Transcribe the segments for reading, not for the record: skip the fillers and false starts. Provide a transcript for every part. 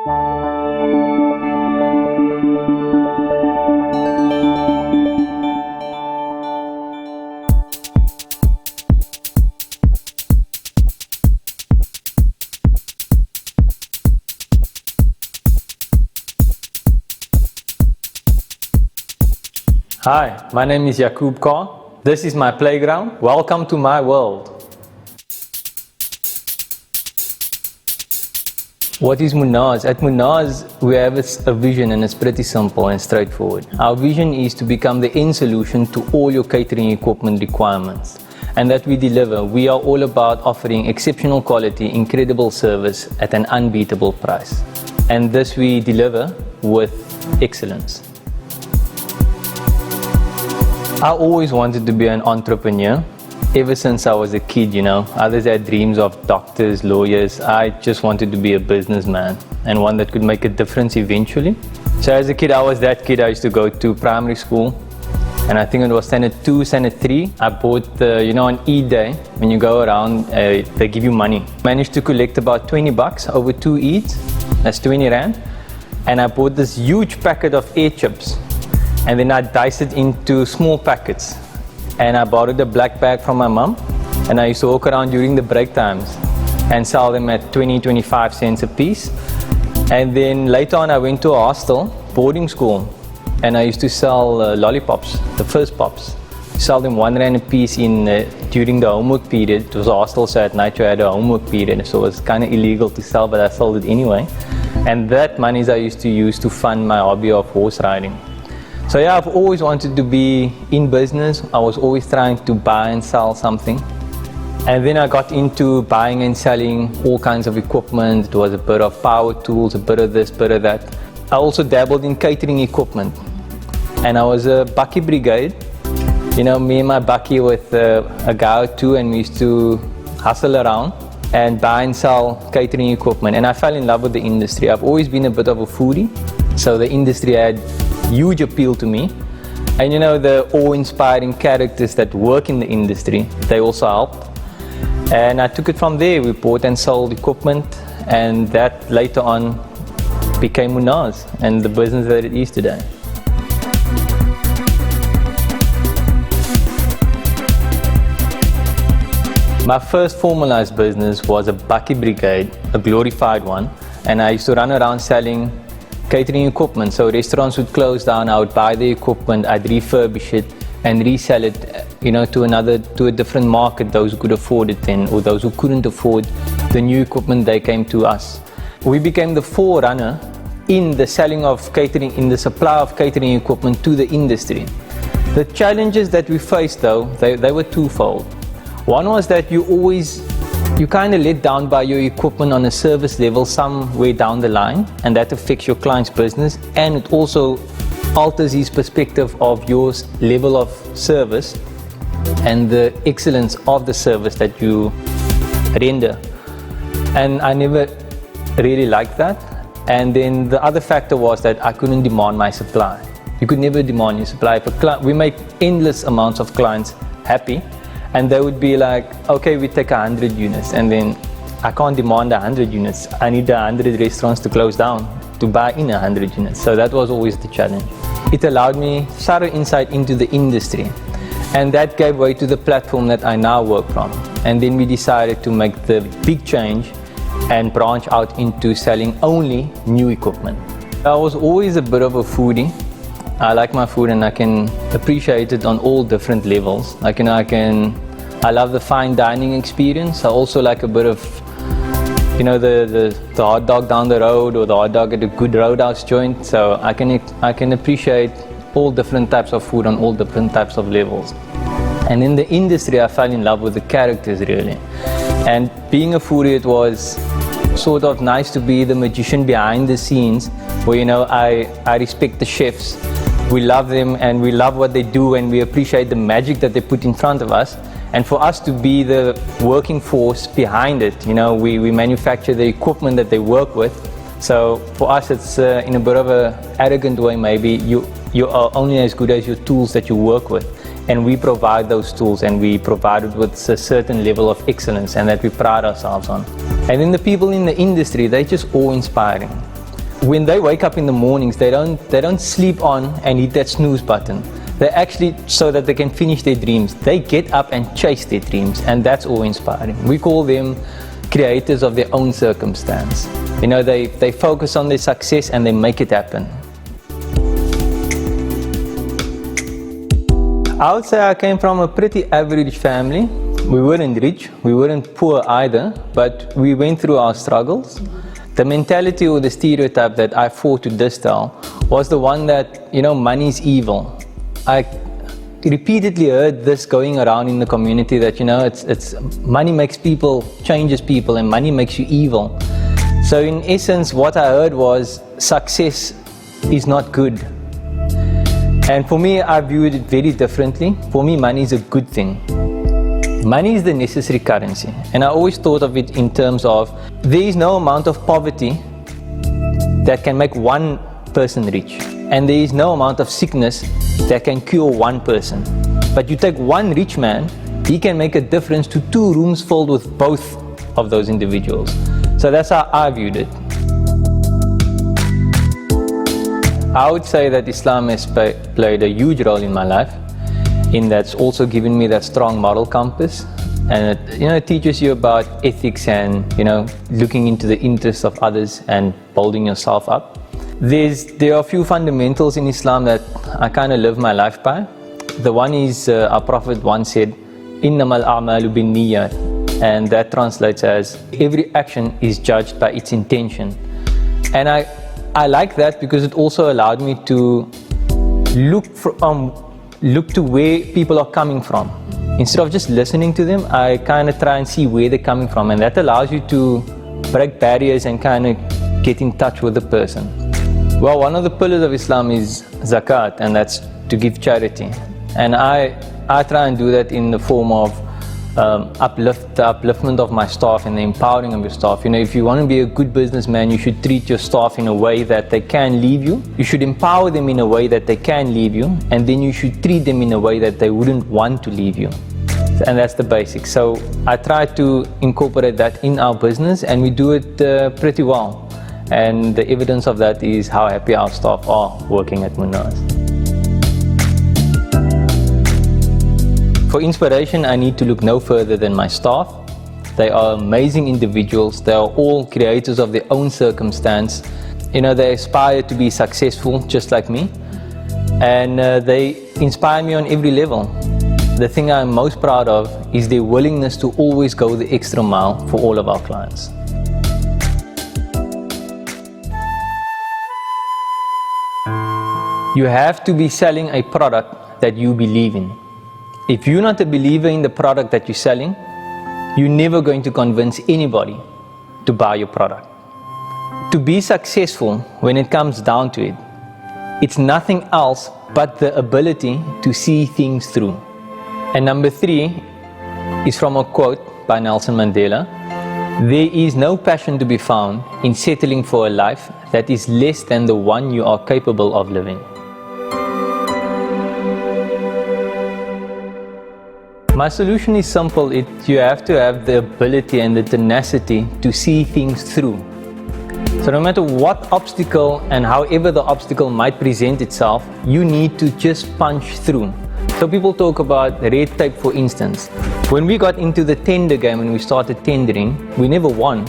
Hi, my name is Yakub Khan. This is my playground. Welcome to my world. What is Munaz? At Munaz, we have a vision, and it's pretty simple and straightforward. Our vision is to become the end solution to all your catering equipment requirements, and that we deliver. We are all about offering exceptional quality, incredible service at an unbeatable price. And this we deliver with excellence. I always wanted to be an entrepreneur. Ever since I was a kid, others had dreams of doctors, lawyers. I just wanted to be a businessman and one that could make a difference eventually. So as a kid, I was that kid. I used to go to primary school, and I think it was standard 2, standard 3. I bought on Eid-day, when you go around, they give you money. Managed to collect about 20 bucks over 2 Eids. That's 20 rand. And I bought this huge packet of air chips. And then I diced it into small packets. And I borrowed a black bag from my mom. And I used to walk around during the break times and sell them at 20-25 cents a piece. And then later on, I went to a hostel, boarding school. And I used to sell lollipops, the first pops. Sell them 1 rand a piece during the homework period. It was a hostel, so at night you had a homework period. So it was kind of illegal to sell, but I sold it anyway. And that money I used to use to fund my hobby of horse riding. So yeah, I've always wanted to be in business. I was always trying to buy and sell something. And then I got into buying and selling all kinds of equipment. It was a bit of power tools, a bit of this, bit of that. I also dabbled in catering equipment. And I was a bucky brigade. Me and my bucky with a guy or two, and we used to hustle around and buy and sell catering equipment. And I fell in love with the industry. I've always been a bit of a foodie. So the industry had huge appeal to me. And the awe-inspiring characters that work in the industry, they also helped. And I took it from there. We bought and sold equipment, and that later on became Munaz and the business that it is today. My first formalized business was a bucky brigade, a glorified one, and I used to run around selling catering equipment. So restaurants would close down, I would buy the equipment, I'd refurbish it and resell it, to a different market, those who could afford it then, or those who couldn't afford the new equipment, they came to us. We became the forerunner in the selling of catering, in the supply of catering equipment to the industry. The challenges that we faced though, they were twofold. One was that you kind of let down by your equipment on a service level somewhere down the line, and that affects your client's business, and it also alters his perspective of your level of service and the excellence of the service that you render. And I never really liked that. And then the other factor was that I couldn't demand my supply. You could never demand your supply. We make endless amounts of clients happy, and they would be like, okay, we take 100 units, and then I can't demand 100 units. I need 100 restaurants to close down to buy in 100 units. So that was always the challenge. It allowed me thorough insight into the industry, and that gave way to the platform that I now work from. And then we decided to make the big change and branch out into selling only new equipment. I was always a bit of a foodie. I like my food, and I can appreciate it on all different levels. I love the fine dining experience. I also like a bit of, the hot dog down the road, or the hot dog at a good roadhouse joint. So I can appreciate all different types of food on all different types of levels. And in the industry, I fell in love with the characters really. And being a foodie, it was sort of nice to be the magician behind the scenes, where I respect the chefs. We love them and we love what they do, and we appreciate the magic that they put in front of us. And for us to be the working force behind it, we manufacture the equipment that they work with. So for us, it's in a bit of an arrogant way maybe, you are only as good as your tools that you work with. And we provide those tools, and we provide it with a certain level of excellence, and that we pride ourselves on. And then the people in the industry, they're just awe-inspiring. when they wake up in the mornings, they don't sleep on and hit that snooze button. They actually, so that they can finish their dreams, they get up and chase their dreams, and that's all inspiring. We call them creators of their own circumstance. You know, they focus on their success and they make it happen. I would say I came from a pretty average family. We weren't rich, we weren't poor either, but we went through our struggles. The mentality or the stereotype that I fought to distill was the one that, you know, money is evil. I repeatedly heard this going around in the community that, you know, it's money makes people, changes people, and money makes you evil. So in essence, what I heard was success is not good. And for me, I viewed it very differently. For me, money is a good thing. Money is the necessary currency. And I always thought of it in terms of there is no amount of poverty that can make one person rich. And there is no amount of sickness that can cure one person. But you take one rich man, he can make a difference to 2 rooms filled with both of those individuals. So that's how I viewed it. I would say that Islam has played a huge role in my life, in that's also given me that strong moral compass, and it teaches you about ethics and looking into the interests of others and building yourself up. There are a few fundamentals in Islam that I kind of live my life by. The one is our Prophet once said, "Innamal a'malu binniyat," and that translates as every action is judged by its intention. And I like that because it also allowed me to look to where people are coming from. Instead of just listening to them, I kind of try and see where they're coming from, and that allows you to break barriers and kind of get in touch with the person. Well, one of the pillars of Islam is zakat, and that's to give charity. And I try and do that in the form of the upliftment of my staff and the empowering of your staff. If you want to be a good businessman, you should treat your staff in a way that they can leave you. You should empower them in a way that they can leave you, and then you should treat them in a way that they wouldn't want to leave you. And that's the basics. So I try to incorporate that in our business, and we do it pretty well. And the evidence of that is how happy our staff are working at Muna's. For inspiration, I need to look no further than my staff. They are amazing individuals. They are all creators of their own circumstance. They aspire to be successful just like me. And they inspire me on every level. The thing I'm most proud of is their willingness to always go the extra mile for all of our clients. You have to be selling a product that you believe in. If you're not a believer in the product that you're selling, you're never going to convince anybody to buy your product. To be successful, when it comes down to it, it's nothing else but the ability to see things through. And number 3 is from a quote by Nelson Mandela. There is no passion to be found in settling for a life that is less than the one you are capable of living. My solution is simple. You have to have the ability and the tenacity to see things through. So no matter what obstacle and however the obstacle might present itself, you need to just punch through. So people talk about red tape, for instance. When we got into the tender game and we started tendering, we never won.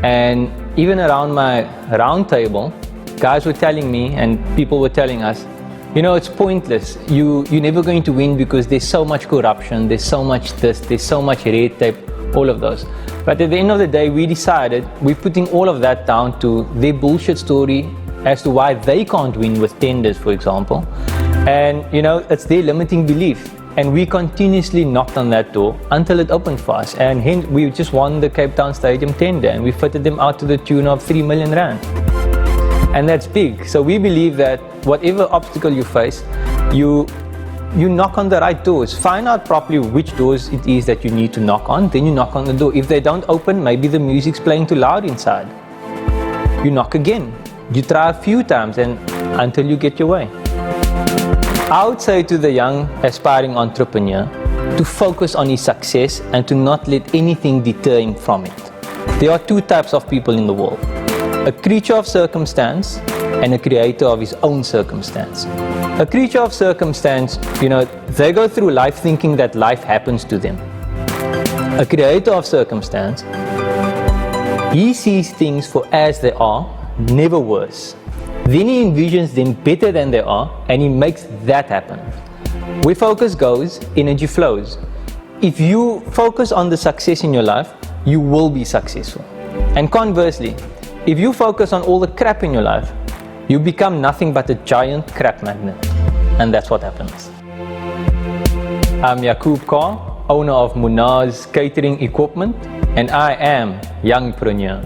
And even around my round table, guys were telling me and people were telling us, it's pointless. You're never going to win because there's so much corruption, there's so much this, there's so much red tape, all of those. But at the end of the day, we decided we're putting all of that down to their bullshit story as to why they can't win with tenders, for example. And it's their limiting belief. And we continuously knocked on that door until it opened for us. And hence, we just won the Cape Town Stadium tender, and we fitted them out to the tune of 3 million rand. And that's big. So we believe that whatever obstacle you face, you knock on the right doors. Find out properly which doors it is that you need to knock on, then you knock on the door. If they don't open, maybe the music's playing too loud inside. You knock again. You try a few times and until you get your way. I would say to the young aspiring entrepreneur to focus on his success and to not let anything deter him from it. There are 2 types of people in the world. a creature of circumstance and a creator of his own circumstance. A creature of circumstance, they go through life thinking that life happens to them. A creator of circumstance, he sees things for as they are, never worse. Then he envisions them better than they are, and he makes that happen. Where focus goes, energy flows. If you focus on the success in your life, you will be successful. And conversely, if you focus on all the crap in your life, you become nothing but a giant crap magnet. And that's what happens. I'm Yaqub Khan, owner of Munaz Catering Equipment, and I am Youngpreneur.